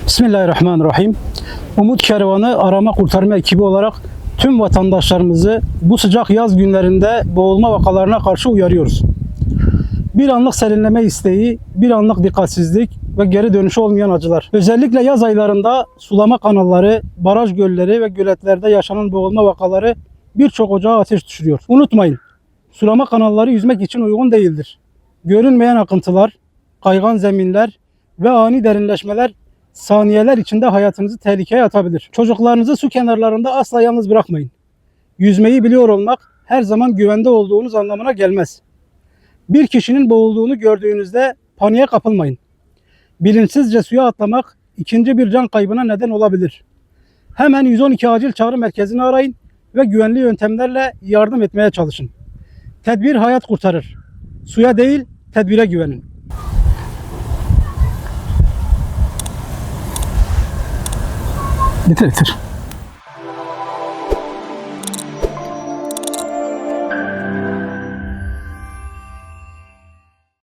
Bismillahirrahmanirrahim. Umut Kervanı arama kurtarma ekibi olarak tüm vatandaşlarımızı bu sıcak yaz günlerinde boğulma vakalarına karşı uyarıyoruz. Bir anlık serinleme isteği, bir anlık dikkatsizlik ve geri dönüşü olmayan acılar. Özellikle yaz aylarında sulama kanalları, baraj gölleri ve göletlerde yaşanan boğulma vakaları birçok ocağa ateş düşürüyor. Unutmayın, sulama kanalları yüzmek için uygun değildir. Görünmeyen akıntılar, kaygan zeminler ve ani derinleşmeler saniyeler içinde hayatınızı tehlikeye atabilir. Çocuklarınızı su kenarlarında asla yalnız bırakmayın. Yüzmeyi biliyor olmak her zaman güvende olduğunuz anlamına gelmez. Bir kişinin boğulduğunu gördüğünüzde paniğe kapılmayın. Bilinçsizce suya atlamak ikinci bir can kaybına neden olabilir. Hemen 112 acil çağrı merkezini arayın ve güvenli yöntemlerle yardım etmeye çalışın. Tedbir hayat kurtarır. Suya değil, tedbire güvenin. Bitir.